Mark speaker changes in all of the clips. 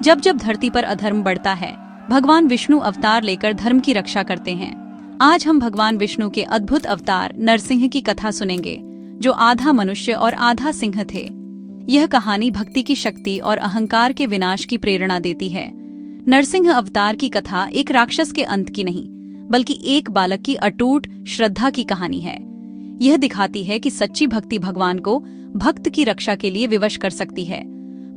Speaker 1: जब जब धरती पर अधर्म बढ़ता है, भगवान विष्णु अवतार लेकर धर्म की रक्षा करते हैं। आज हम भगवान विष्णु के अद्भुत अवतार नरसिंह की कथा सुनेंगे, जो आधा मनुष्य और आधा सिंह थे। यह कहानी भक्ति की शक्ति और अहंकार के विनाश की प्रेरणा देती है। नरसिंह अवतार की कथा एक राक्षस के अंत की नहीं, बल्कि एक बालक की अटूट श्रद्धा की कहानी है। यह दिखाती है कि सच्ची भक्ति भगवान को भक्त की रक्षा के लिए विवश कर सकती है।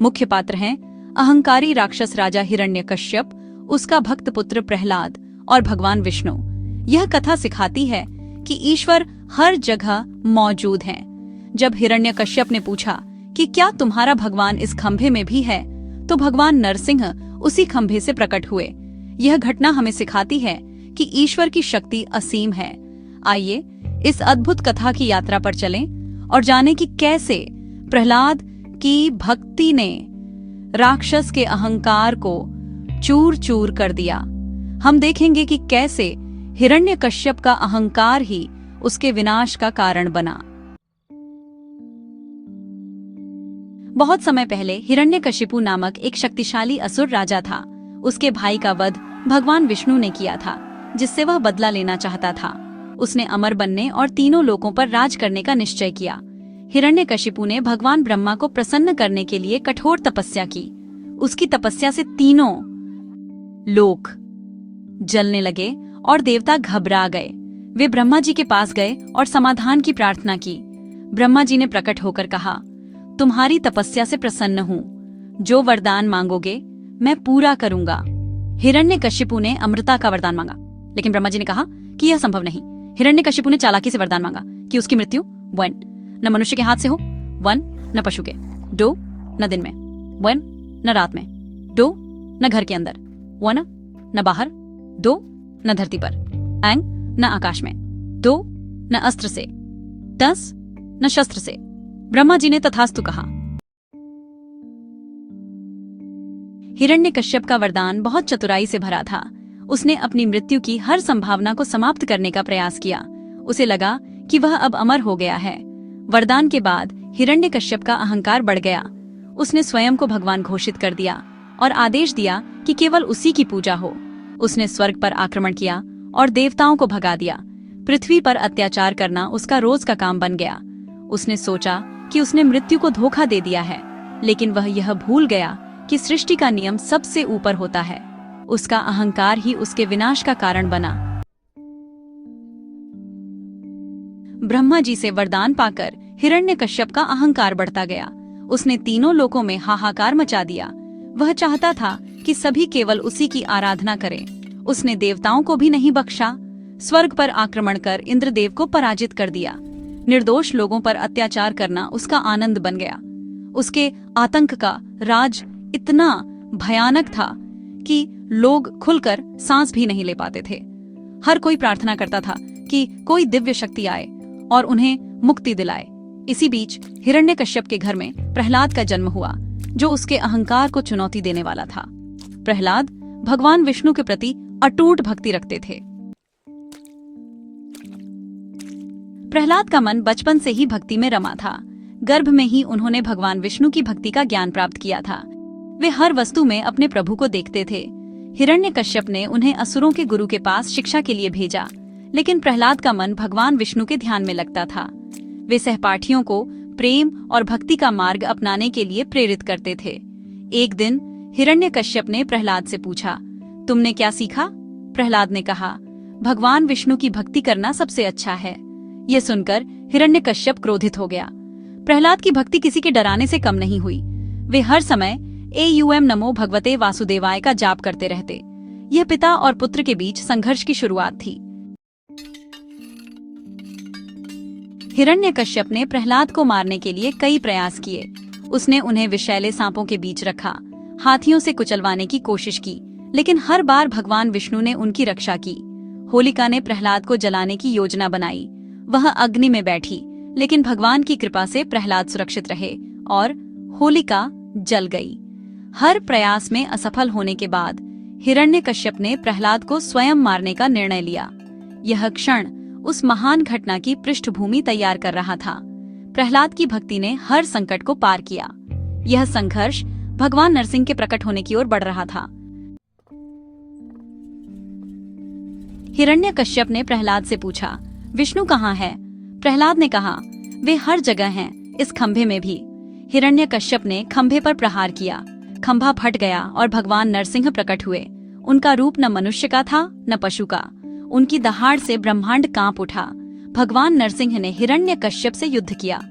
Speaker 1: मुख्य पात्र हैं अहंकारी राक्षस राजा हिरण्यकश्यप, उसका भक्त पुत्र प्रहलाद और भगवान विष्णु। यह कथा सिखाती है कि ईश्वर हर जगह मौजूद हैं। जब हिरण्यकश्यप ने पूछा कि क्या तुम्हारा भगवान इस खंभे में भी है, तो भगवान नरसिंह उसी खंभे से प्रकट हुए। यह घटना हमें सिखाती है कि ईश्वर की शक्ति असीम है। आइए इस अद्भुत कथा की यात्रा पर चलें और जानें कि कैसे प्रहलाद की भक्ति ने राक्षस के अहंकार को चूर चूर कर दिया। हम देखेंगे कि कैसे हिरण्यकश्यप का अहंकार ही उसके विनाश का कारण बना। बहुत समय पहले हिरण्यकशिपु नामक एक शक्तिशाली असुर राजा था। उसके भाई का वध भगवान विष्णु ने किया था, जिससे वह बदला लेना चाहता था। उसने अमर बनने और तीनों लोकों पर राज करने का निश्चय किया। हिरण्यकशिपु ने भगवान ब्रह्मा को प्रसन्न करने के लिए कठोर तपस्या की। उसकी तपस्या से तीनों लोक जलने लगे और देवता घबरा गए। वे ब्रह्मा जी के पास गए और समाधान की प्रार्थना की। ब्रह्मा जी ने प्रकट होकर कहा, तुम्हारी तपस्या से प्रसन्न हूँ, जो वरदान मांगोगे मैं पूरा करूंगा। हिरण्यकशिपु ने अमृता का वरदान मांगा, लेकिन ब्रह्मा जी ने कहा कि यह संभव नहीं। हिरण्यकशिपु ने चालाकी से वरदान मांगा कि उसकी मृत्यु 1 न मनुष्य के हाथ से हो, 1 न पशु के, 2 न दिन में, 1 न रात में, 2 न घर के अंदर, 1 न बाहर, 2 न धरती पर, एंग न आकाश में, 2 न अस्त्र से, 10 न शस्त्र से। ब्रह्मा जी ने तथास्तु कहा। हिरण्यकश्यप का वरदान बहुत चतुराई से भरा था। उसने अपनी मृत्यु की हर संभावना को समाप्त करने का प्रयास किया। उसे लगा कि वह अब अमर हो गया है। वरदान के बाद हिरण्यकश्यप का अहंकार बढ़ गया। उसने स्वयं को भगवान घोषित कर दिया और आदेश दिया कि केवल उसी की पूजा हो। उसने स्वर्ग पर आक्रमण किया और देवताओं को भगा दिया। पृथ्वी पर अत्याचार करना उसका रोज का काम बन गया। उसने सोचा कि उसने मृत्यु को धोखा दे दिया है, लेकिन वह यह भूल गया कि सृष्टि का नियम सबसे ऊपर होता है। उसका अहंकार ही उसके विनाश का कारण बना। ब्रह्मा जी से वरदान पाकर हिरण्यकश्यप का अहंकार बढ़ता गया। उसने तीनों लोकों में हाहाकार मचा दिया। वह चाहता था कि सभी केवल उसी की आराधना करें। उसने देवताओं को भी नहीं बख्शा। स्वर्ग पर आक्रमण कर इंद्रदेव को पराजित कर दिया। निर्दोष लोगों पर अत्याचार करना उसका आनंद बन गया। उसके आतंक का राज इतना भयानक था कि लोग खुलकर सांस भी नहीं ले पाते थे। हर कोई प्रार्थना करता था कि कोई दिव्य शक्ति आए और उन्हें मुक्ति दिलाए। इसी बीच हिरण्यकश्यप के घर में प्रहलाद का जन्म हुआ, जो उसके अहंकार को चुनौती देने वाला था। प्रहलाद भगवान विष्णु के प्रति अटूट भक्ति रखते थे। प्रहलाद का मन बचपन से ही भक्ति में रमा था। गर्भ में ही उन्होंने भगवान विष्णु की भक्ति का ज्ञान प्राप्त किया था। वे हर वस्तु में अपने प्रभु को देखते थे। हिरण्यकश्यप ने उन्हें असुरों के गुरु के पास शिक्षा के लिए भेजा, लेकिन प्रहलाद का मन भगवान विष्णु के ध्यान में लगता था। वे सहपाठियों को प्रेम और भक्ति का मार्ग अपनाने के लिए प्रेरित करते थे। एक दिन हिरण्यकश्यप ने प्रहलाद से पूछा, तुमने क्या सीखा? प्रहलाद ने कहा, भगवान विष्णु की भक्ति करना सबसे अच्छा है। यह सुनकर हिरण्यकश्यप क्रोधित हो गया। प्रहलाद की भक्ति किसी के डराने से कम नहीं हुई। वे हर समय एयूएम नमो भगवते वासुदेवाय का जाप करते रहते। यह पिता और पुत्र के बीच संघर्ष की शुरुआत थी। हिरण्यकश्यप ने प्रहलाद को मारने के लिए कई प्रयास किए। उसने उन्हें विषैले सांपों के बीच रखा, हाथियों से कुचलवाने की कोशिश की, लेकिन हर बार भगवान विष्णु ने उनकी रक्षा की। होलिका ने प्रहलाद को जलाने की योजना बनाई। वह अग्नि में बैठी, लेकिन भगवान की कृपा से प्रहलाद सुरक्षित रहे और होलिका जल गई। हर प्रयास में असफल होने के बाद हिरण्यकश्यप ने प्रहलाद को स्वयं मारने का निर्णय लिया। यह क्षण उस महान घटना की पृष्ठभूमि तैयार कर रहा था। प्रहलाद की भक्ति ने हर संकट को पार किया। यह संघर्ष भगवान नरसिंह के प्रकट होने की ओर बढ़ रहा था। हिरण्यकश्यप ने प्रहलाद से पूछा, विष्णु कहाँ है? प्रहलाद ने कहा, वे हर जगह हैं, इस खंभे में भी। हिरण्यकश्यप ने खंभे पर प्रहार किया, खंभा फट गया और भगवान नरसिंह प्रकट हुए। उनका रूप न मनुष्य का था न पशु का। उनकी दहाड़ से ब्रह्मांड कांप उठा। भगवान नरसिंह ने हिरण्यकश्यप से युद्ध किया।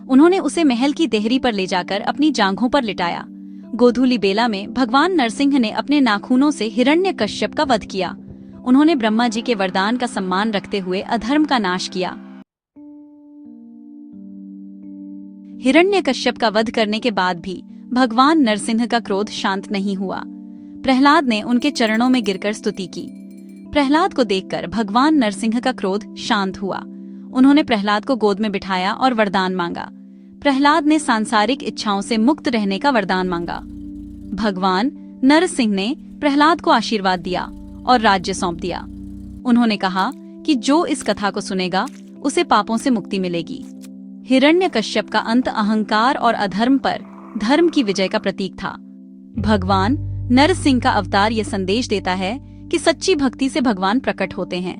Speaker 1: उन्होंने उसे महल की देहरी पर ले जाकर अपनी जांघों पर लिटाया। गोधूली बेला में भगवान नरसिंह ने अपने नाखूनों से हिरण्यकश्यप का वध किया। उन्होंने ब्रह्मा जी के वरदान का सम्मान रखते हुए अधर्म का नाश किया। हिरण्यकश्यप का वध करने के बाद भी भगवान नरसिंह का क्रोध शांत नहीं हुआ। प्रहलाद ने उनके चरणों में गिरकर स्तुति की। प्रहलाद को देखकर भगवान नरसिंह का क्रोध शांत हुआ। उन्होंने प्रहलाद को गोद में बिठाया और वरदान मांगा। प्रहलाद ने सांसारिक इच्छाओं से मुक्त रहने का वरदान मांगा। भगवान नरसिंह ने प्रहलाद को आशीर्वाद दिया और राज्य सौंप दिया। उन्होंने कहा कि जो इस कथा को सुनेगा उसे पापों से मुक्ति मिलेगी। हिरण्यकश्यप का अंत अहंकार और अधर्म पर धर्म की विजय का प्रतीक था। भगवान नरसिंह का अवतार यह संदेश देता है कि सच्ची भक्ति से भगवान प्रकट होते हैं।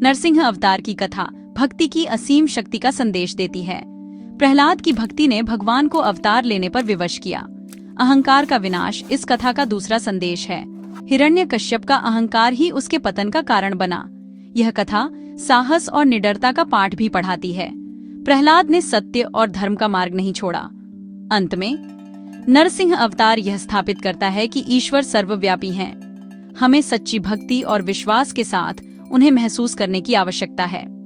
Speaker 1: नरसिंह अवतार की कथा भक्ति की असीम शक्ति का संदेश देती है। प्रहलाद की भक्ति ने भगवान को अवतार लेने पर विवश किया। अहंकार का विनाश इस कथा का दूसरा संदेश है। हिरण्यकश्यप का अहंकार ही उसके पतन का कारण बना। यह कथा साहस और निडरता का पाठ भी पढ़ाती है। प्रहलाद ने सत्य और धर्म का मार्ग नहीं छोड़ा। अंत में नरसिंह अवतार यह स्थापित करता है कि ईश्वर सर्वव्यापी हैं। हमें सच्ची भक्ति और विश्वास के साथ उन्हें महसूस करने की आवश्यकता है।